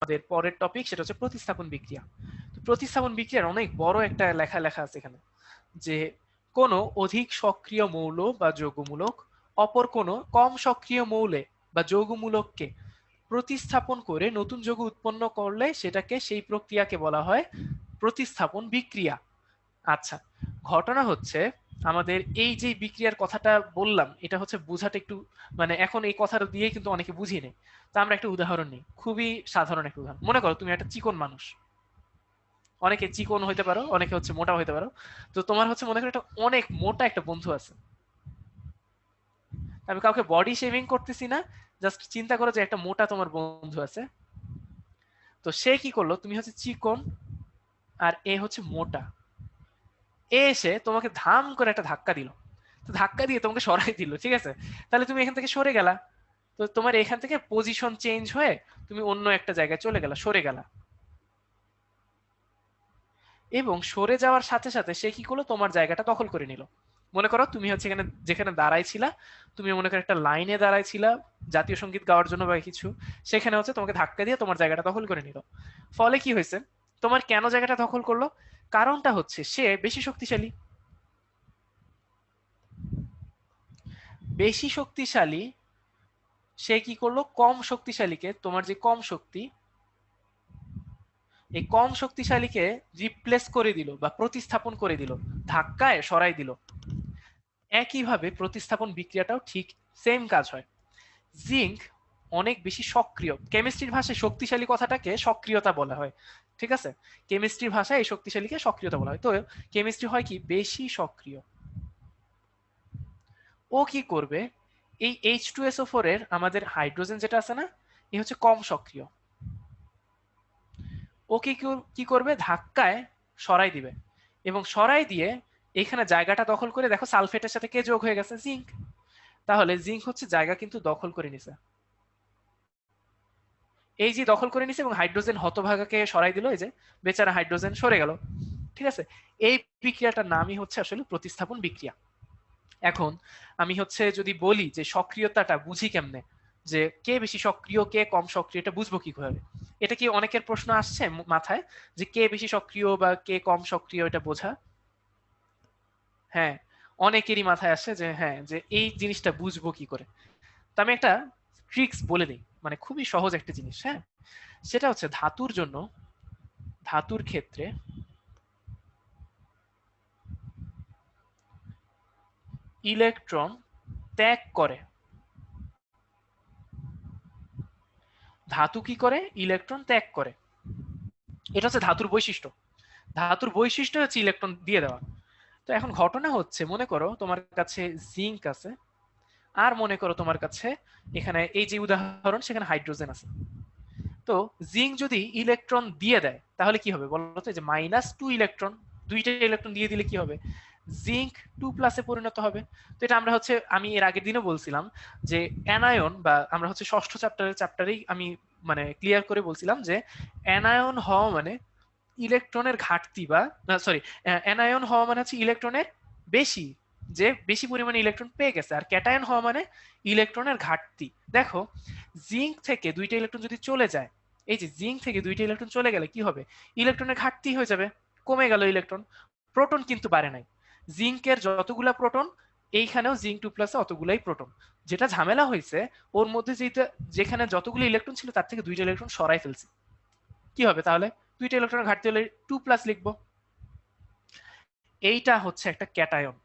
আমাদের পরের টপিক, সেটা হচ্ছে প্রতিস্থাপন বিক্রিয়া। তো প্রতিস্থাপন বিক্রিয়ার অনেক বড় একটা লেখা আছে এখানে, যে কোনো অধিক সক্রিয় মৌল বা যৌগমূলক অপর কোনো কম সক্রিয় মৌলে বা যৌগমূলককে প্রতিস্থাপন করে নতুন যৌগ উৎপন্ন করলে সেটাকে, সেই প্রক্রিয়াকে বলা হয় প্রতিস্থাপন বিক্রিয়া। আচ্ছা, ঘটনা হচ্ছে আমাদের এই যে বিক্রিয়ার কথাটা বললাম, এটা হচ্ছে বোঝাটা একটু মানে এখন এই কথাটা দিয়ে কিন্তু অনেকে বুঝিয়ে নেই। তো আমরা একটা উদাহরণ নিই, খুবই সাধারণ একটা উদাহরণ। মনে করো তুমি একটা চিকন মানুষ, অনেকে চিকন হইতে পারো, অনেকে হচ্ছে মোটা হইতে পারো। তো তোমার হচ্ছে মনে করো একটা অনেক মোটা একটা বন্ধু আছে। আমি কাউকে বডি শেভিং করতেছি না, জাস্ট চিন্তা করো যে একটা মোটা তোমার বন্ধু আছে। তো সে কি করলো, তুমি হচ্ছে চিকন আর এ হচ্ছে মোটা, এ এসে তোমাকে ধাম করে একটা ধাক্কা দিল। তো ধাক্কা দিয়ে তোমাকে সরাই দিল, ঠিক আছে? তাহলে তুমি এখান থেকে সরে গেলা। তো তোমার এখান থেকে পজিশন চেঞ্জ হয়ে তুমি অন্য একটা জায়গায় চলে গেলা, সরে গেলা। এবং সরে যাওয়ার সাথে সাথে সে কি করলো, তোমার জায়গাটা দখল করে নিল। মনে করো তুমি হচ্ছে এখানে যেখানে দাঁড়াইছিলা, তুমি মনে করো একটা লাইনে দাঁড়াইছিলা জাতীয় সঙ্গীত গাওয়ার জন্য বা কিছু, সেখানে হচ্ছে তোমাকে ধাক্কা দিয়ে তোমার জায়গাটা দখল করে নিল। ফলে কি হয়েছে, তোমার কেন জায়গাটা দখল করলো? কারণটা হচ্ছে সে বেশি শক্তিশালী। বেশি শক্তিশালী সে কি করলো, কম শক্তিশালীকে, তোমার যে কম শক্তি, এই কম শক্তিশালীকে রিপ্লেস করে দিল বা প্রতিস্থাপন করে দিল, ধাক্কায় সরাই দিল। একইভাবে প্রতিস্থাপন বিক্রিয়াটাও ঠিক সেম কাজ হয়। জিঙ্ক অনেক বেশি সক্রিয়, কেমিস্ট্রির ভাষায় শক্তিশালী কথাটাকে সক্রিয়তা বলা হয়, ঠিক আছে? কেমিস্ট্রির ভাষায় এই শক্তিশালীকে সক্রিয়তা বলা হয়। তো কেমিস্ট্রি হয় কি, বেশি সক্রিয়। ও কি করবে, এই H2SO4 এর আমাদের হাইড্রোজেন যেটা আছে না, এ হচ্ছে কম সক্রিয়। ও কি করবে, ধাক্কায় সরাই দিবে, এবং সরাই দিয়ে এখানে জায়গাটা দখল করে, দেখো সালফেটের সাথে কে যোগ হয়ে গেছে, জিঙ্ক। তাহলে জিঙ্ক হচ্ছে জায়গা কিন্তু দখল করে নিছে, এই যে দখল করে নিছে, এবং হাইড্রোজেন হতভাগাকে সরাই দিল, এই যে বেচারা হাইড্রোজেন সরে গেল, ঠিক আছে? এই বিক্রিয়াটার নামই হচ্ছে আসলে প্রতিস্থাপন বিক্রিয়া। এখন আমি হচ্ছে যদি বলি যে সক্রিয়তাটা বুঝি কেমনে, যে কে বেশি সক্রিয় কে কম সক্রিয়, এটা বুঝবো কি করে? এটা কি অনেকের প্রশ্ন আসছে মাথায়, যে কে বেশি সক্রিয় বা কে কম সক্রিয় এটা বোঝা? হ্যাঁ, অনেকেরই মাথায় আসে যে হ্যাঁ, যে এই জিনিসটা বুঝবো কি করে। তো আমি একটা ট্রিক্স বলে দিই, মানে খুবই সহজ একটা জিনিস। হ্যাঁ, সেটা হচ্ছে ধাতুর জন্য, ধাতুর ক্ষেত্রে ইলেকট্রন ত্যাগ করে। ধাতু কি করে, ইলেকট্রন ত্যাগ করে। এটা হচ্ছে ধাতুর বৈশিষ্ট্য। ধাতুর বৈশিষ্ট্য হচ্ছে ইলেকট্রন দিয়ে দেওয়া। তো এখন ঘটনা হচ্ছে, মনে করো তোমার কাছে জিঙ্ক আছে, আর মনে করো তোমার কাছে এখানে এই যে উদাহরণ, সেখানে হাইড্রোজেন আছে। তো জিঙ্ক যদি ইলেকট্রন দিয়ে দেয় তাহলে কি হবে বলতো, যে -2 ইলেকট্রন, দুইটা ইলেকট্রন দিয়ে দিলে কি হবে, জিঙ্ক 2+ পরিণত হবে। তো এটা আমরা হচ্ছে, আমি এর আগের দিনও বলছিলাম যে অ্যানায়ন, বা আমরা হচ্ছে ষষ্ঠ চ্যাপ্টারেই আমি মানে ক্লিয়ার করে বলছিলাম যে অ্যানায়ন হওয়া মানে ইলেকট্রনের ঘাটতি, বা সরি, অ্যানায়ন হওয়া মানে হচ্ছে ইলেকট্রনের বেশি, যে বেশি পরিমাণে ইলেকট্রন পেয়ে গেছে। আর ক্যাটায়ন হওয়া মানে ইলেকট্রনের ঘাটতি। দেখো, জিঙ্ক থেকে দুইটা ইলেকট্রন যদি চলে যায়, এই যে জিঙ্ক থেকে দুইটা ইলেকট্রন চলে গেলে কি হবে, ইলেকট্রনের ঘাটতি হয়ে যাবে, কমে গেল ইলেকট্রন। প্রোটন কিন্তু বাড়ে নাই। জিঙ্কের যতগুলা প্রোটন, এইখানেও জিঙ্ক 2+ অতগুলাই প্রোটন। যেটা ঝামেলা হয়েছে, ওর মধ্যে যেখানে যতগুলো ইলেকট্রন ছিল তার থেকে দুইটা ইলেকট্রন সরাই ফেলছে। কি হবে তাহলে, দুইটা ইলেকট্রনের ঘাটতি হলে 2+ লিখবো। এইটা হচ্ছে একটা ক্যাটায়ন।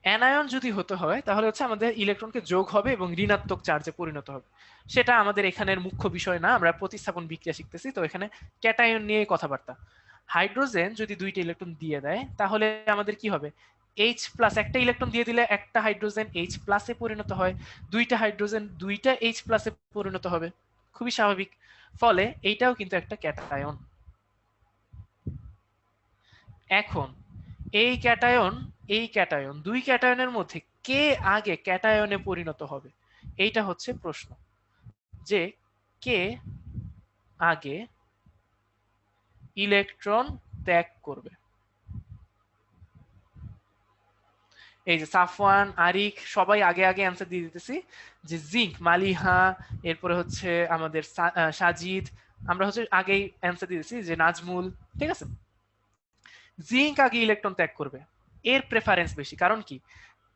অ্যানায়ন যদি হতে হয় তাহলে হচ্ছে আমাদের ইলেকট্রনকে যোগ হবে এবং ঋণাত্মক চার্জে পরিণত হবে। সেটা আমাদের এখানের মুখ্য বিষয় না, আমরা প্রতিস্থাপন বিক্রিয়া শিখতেছি, তো এখানে ক্যাটায়ন নিয়ে কথাবার্তা। হাইড্রোজেন যদি দুইটা ইলেকট্রন দিয়ে দেয় তাহলে আমাদের কি হবে, H+, একটা ইলেকট্রন দিয়ে দিলে একটা হাইড্রোজেন H+ পরিণত হয়, দুইটা হাইড্রোজেন দুইটা H+ পরিণত হবে, খুবই স্বাভাবিক। ফলে এইটাও কিন্তু একটা ক্যাটায়ন। এখন এই ক্যাটায়ন দুই ক্যাটায়নের মধ্যে কে আগে ক্যাটায়নে পরিণত হবে, এইটা হচ্ছে প্রশ্ন, যে কে আগে ইলেকট্রন ত্যাগ করবে। এই যে সাফওয়ান, আরিক সবাই আগে আগে অ্যান্সার দিয়ে দিতেছি যে জিঙ্ক, মালিহা, এরপরে হচ্ছে আমাদের সাজিদ, আমরা হচ্ছে আগেই অ্যান্সার দিয়ে দিচ্ছি যে নাজমুল। ঠিক আছে, জিঙ্ক আগে ইলেকট্রন ত্যাগ করবে, এর প্রেফারেন্স বেশি। কারণ কি,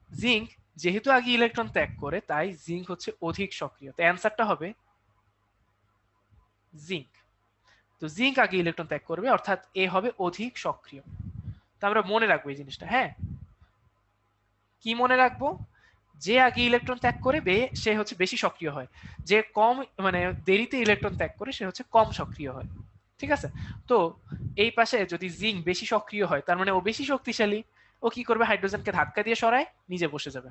জিঙ্ক যেহেতু আগে ইলেকট্রন ত্যাগ করে, তাই জিঙ্ক হচ্ছে অধিক সক্রিয়। তো অ্যান্সারটা হবে জিঙ্ক। তো জিঙ্ক আগে ইলেকট্রন ত্যাগ করবে, অর্থাৎ এ হবে অধিক সক্রিয়। তো আমরা মনে রাখবো এই জিনিসটা। হ্যাঁ, কি মনে রাখবো? যে আগে ইলেকট্রন ত্যাগ করে সে হচ্ছে বেশি সক্রিয় হয়, যে কম মানে দেরিতে ইলেকট্রন ত্যাগ করে সে হচ্ছে কম সক্রিয় হয়। ঠিক আছে, তো এই পাশে যদি জিঙ্ক বেশি সক্রিয় হয়, তার মানে ও বেশি শক্তিশালী। ও কি করবে? হাইড্রোজেনকে ধাক্কা দিয়ে সরায়, নিজে বসে যাবে।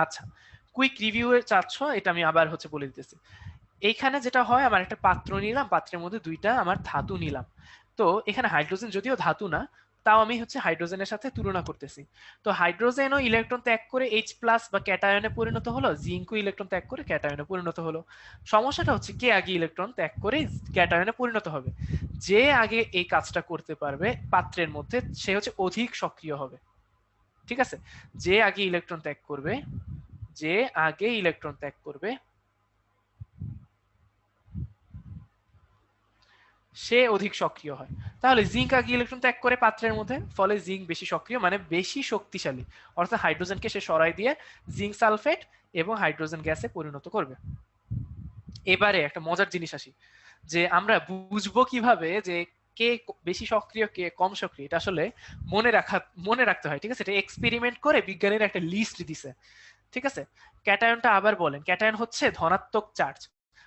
আচ্ছা, কুইক রিভিউ এর চাচ্ছ, এটা আমি আবার হচ্ছে বলে দিতেছি। এইখানে যেটা হয়, আমার একটা পাত্র নিলাম, পাত্রের মধ্যে দুইটা আমার ধাতু নিলাম। তো এখানে হাইড্রোজেন যদিও ধাতু না, তাও আমি হচ্ছে হাইড্রোজেনের সাথে তুলনা করতেছি। তো হাইড্রোজেনও ইলেকট্রন ত্যাগ করে H+ বা ক্যাটায়নে পরিণত হলো, জিঙ্কও ইলেকট্রন ত্যাগ করে ক্যাটায়নে পরিণত হলো। সমস্যাটা হচ্ছে কে আগে ইলেকট্রন ত্যাগ করে ক্যাটায়নে পরিণত হবে। যে আগে এই কাজটা করতে পারবে পাত্রের মধ্যে, সে হচ্ছে অধিক সক্রিয় হবে। ঠিক আছে, যে আগে ইলেকট্রন ত্যাগ করবে, যে আগে ইলেকট্রন ত্যাগ করবে সে অধিক সক্রিয় হয়। তাহলে জিঙ্ক আগে ইলেকট্রন ত্যাগ করে পাত্রের মধ্যে, ফলে জিঙ্ক বেশি সক্রিয়, মানে বেশি শক্তিশালী। অর্থাৎ হাইড্রোজেনকে সে সরাই দিয়ে জিঙ্ক সালফেট এবং হাইড্রোজেন গ্যাসে পরিণত করবে। এবারে একটা মজার জিনিস আসি, যে আমরা বুঝবো কিভাবে যে কে বেশি সক্রিয় কে কম সক্রিয়? এটা আসলে মনে রাখতে হয়। ঠিক আছে, এটা এক্সপেরিমেন্ট করে বিজ্ঞানীরা একটা লিস্ট দিছে। ঠিক আছে, ক্যাটায়নটা আবার বলেন, ক্যাটায়ন হচ্ছে ধনাত্মক চার্জ,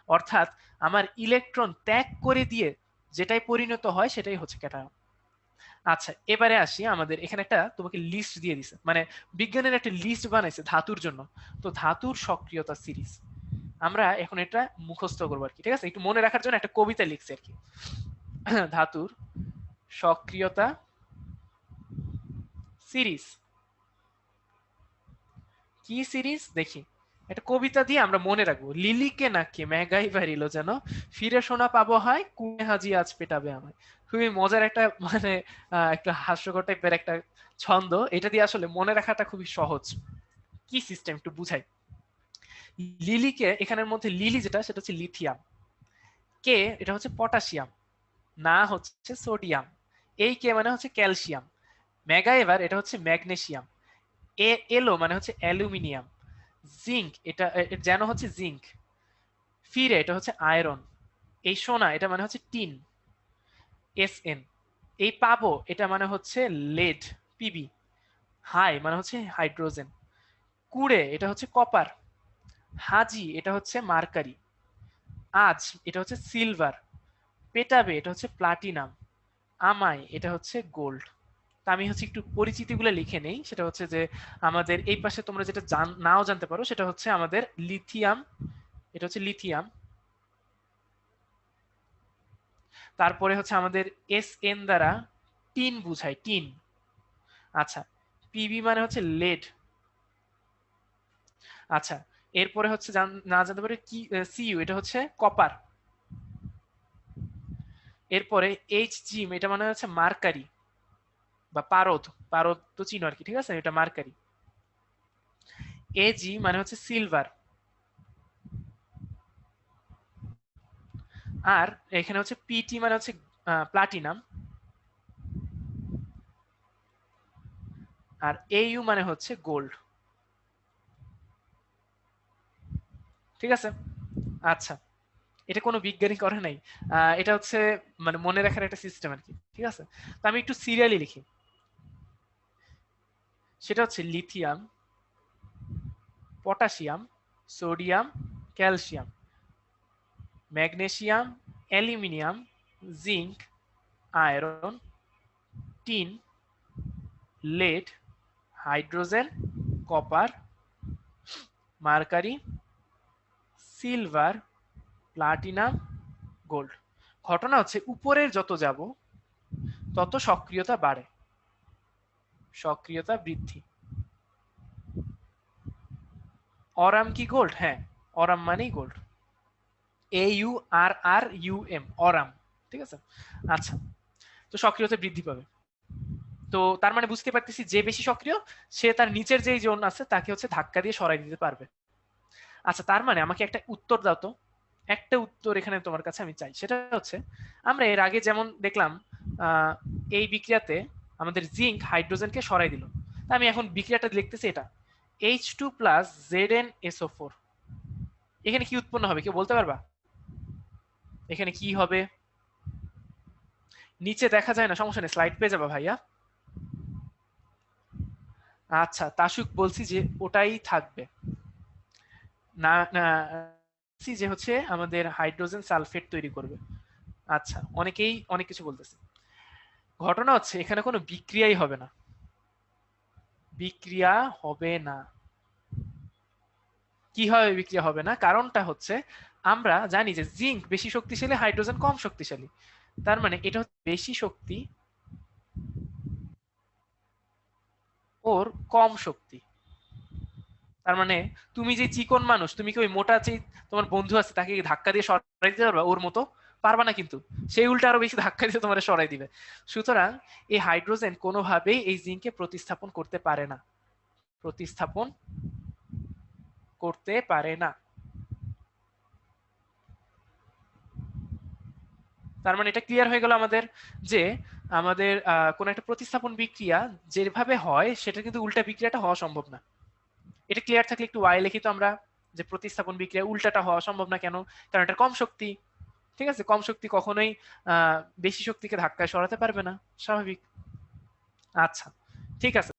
অর্থাৎ আমার ইলেকট্রন ত্যাগ করে দিয়ে যেটাই পরিণত হয় সেটাই হচ্ছে ক্যাটায়ন। আচ্ছা, এবারে আসি, আমাদের এখানে একটা তোমাকে লিস্ট দিয়ে দিছে, মানে বিজ্ঞানের একটা লিস্ট বানাইছে ধাতুর জন্য। তো ধাতুর সক্রিয়তা সিরিজ আমরা এখন এটা মুখস্থ করবো আর কি। ঠিক আছে, একটু মনে রাখার জন্য একটা কবিতা লিখছে আর কি। ধাতুর সক্রিয়তা সিরিজ, কি সিরিজ দেখি, একটা কবিতা দিয়ে আমরা মনে রাখবো। লিলিকে নাকি মেঘাই বাড়িল যেন, ফিরে শোনা পাবো হয়, কুয়ে হাজি আজ পেটাবে আমায়। খুবই মজার একটা মানে একটা হাস্যকর টাইপের একটা ছন্দ। এটা দিয়ে আসলে মনে রাখাটা খুবই সহজ। কি সিস্টেম একটু বুঝাই। লিলিকে, এখানের মধ্যে লিলি যেটা, সেটা হচ্ছে লিথিয়াম। কে, এটা হচ্ছে পটাশিয়াম। না হচ্ছে সোডিয়াম। এই কে মানে হচ্ছে ক্যালসিয়াম। মেগা এবার, এটা হচ্ছে ম্যাগনেসিয়াম। এলো মানে হচ্ছে অ্যালুমিনিয়াম। জিঙ্ক, এটা যেন হচ্ছে জিঙ্ক। ফিরে, এটা হচ্ছে আয়রন। এই সোনা, এটা মানে হচ্ছে টিন, Sn। এই পাবো, এটা মানে হচ্ছে লেড, Pb। হাই মানে হচ্ছে হাইড্রোজেন। কুড়ে, এটা হচ্ছে কপার। হাজি, এটা হচ্ছে মার্কারি। আজ, এটা হচ্ছে সিলভার। পেটাবে, এটা হচ্ছে প্লাটিনাম। আমায়, এটা হচ্ছে গোল্ড। তা আমি হচ্ছে একটু পরিচিতিগুলো লিখে নেই। সেটা হচ্ছে যে আমাদের এই পাশে তোমরা যেটা নাও জানতে পারো, সেটা হচ্ছে আমাদের লিথিয়াম, এটা হচ্ছে লিথিয়াম। তারপরে হচ্ছে আমাদের Sn দ্বারা টিন বুঝায়, টিন। আচ্ছা, পিবি মানে হচ্ছে লেড। আচ্ছা, এরপরে হচ্ছে না জানতে পারে কি, সিইউ, এটা হচ্ছে কপার। এরপরে Hg, এটা মানে হচ্ছে মার্কারি বা পারদ। পারদ তো চিনো আর কি। ঠিক আছে, এটা মার্কারি। Ag মানে হচ্ছে সিলভার। আর এখানে হচ্ছে পিটি মানে হচ্ছে প্লাটিনাম। আর au মানে হচ্ছে গোল্ড। ঠিক আছে, আচ্ছা, এটা কোনো বিজ্ঞানী করে নাই। এটা হচ্ছে মানে মনে রাখার একটা সিস্টেম আর কি। ঠিক আছে, তো আমি একটু সিরিয়ালি লিখি। সেটা হচ্ছে lithium, potassium, sodium, calcium, magnesium, aluminium, zinc, iron, tin, lead, hydrogen, copper, mercury, silver, platinum, gold. ঘটনা হচ্ছে উপরের যত যাব তত সক্রিয়তা বাড়ে, সক্রিয়তা বৃদ্ধি। অরাম কি গোল্ড? হ্যাঁ, অরাম মানেই গোল্ড। AURRUM, aurum. ঠিক আছে, আচ্ছা, তো সক্রিয়তা বৃদ্ধি পাবে। তো তার মানে বুঝতে পারতেছি যে বেশি সক্রিয় সে তার নিচের যেই জোন আছে তাকে হচ্ছে ধাক্কা দিয়ে সরাই দিতে পারবে। আচ্ছা, তার মানে আমাকে একটা উত্তর দাও তো, একটা উত্তর এখানে তোমার কাছে আমি চাই। সেটা হচ্ছে আমরা এর আগে যেমন দেখলাম এই বিক্রিয়াতে আমাদের জিঙ্ক হাইড্রোজেনকে সরাই দিল। আমি এখন বিক্রিয়াটা লিখতেছি এটা H2 প্লাস ZnSO4, এখানে কি উৎপন্ন হবে কেউ বলতে পারবা? এখানে কি হবে? নিচে দেখা যায় না, সমস্যা নেই, স্লাইড পেয়ে যাবা ভাইয়া। আচ্ছা, তাসুক বলছি যে ওটাই থাকবে না, না যে হচ্ছে আমাদের হাইড্রোজেন সালফেট তৈরি করবে। আচ্ছা, অনেকেই অনেক কিছু বলতেছে। ঘটনা হচ্ছে এখানে কোনো বিক্রিয়াই হবে না, বিক্রিয়া হবে না। কি হবে বিক্রিয়া হবে না? কারণটা হচ্ছে আমরা জানি যে জিঙ্ক বেশি শক্তিশালী, হাইড্রোজেন কম শক্তিশালী। তার মানে এটা হচ্ছে বেশি শক্তি ওর কম শক্তি। তার মানে তুমি যে চিকন মানুষ, তুমি কি ওই মোটা যে তোমার বন্ধু আছে তাকে ধাক্কা দিয়ে সরাই দিতে পারবা ওর মতো? পারবা না কিন্তু, সেই উল্টা আরো বেশি ধাক্কা দিয়ে তোমার সরাই দিবে। সুতরাং এই হাইড্রোজেন কোনোভাবেই এই জিঙ্ককে প্রতিস্থাপন করতে পারে না, প্রতিস্থাপন করতে পারে না। তার মানে এটা ক্লিয়ার হয়ে গেল আমাদের যে আমাদের কোন একটা প্রতিস্থাপন বিক্রিয়া যেভাবে হয় সেটা কিন্তু উল্টা বিক্রিয়াটা হওয়া সম্ভব না। এটা ক্লিয়ার থাকলে একটু ওয়াই লিখি তো আমরা, যে প্রতিস্থাপন বিক্রিয়া উল্টাটা হওয়া সম্ভব না কেন? কারণ এটা কম শক্তি। ঠিক আছে, কম শক্তি কখনোই বেশি শক্তিকে ধাক্কায় সরাতে পারবে না, স্বাভাবিক। আচ্ছা, ঠিক আছে।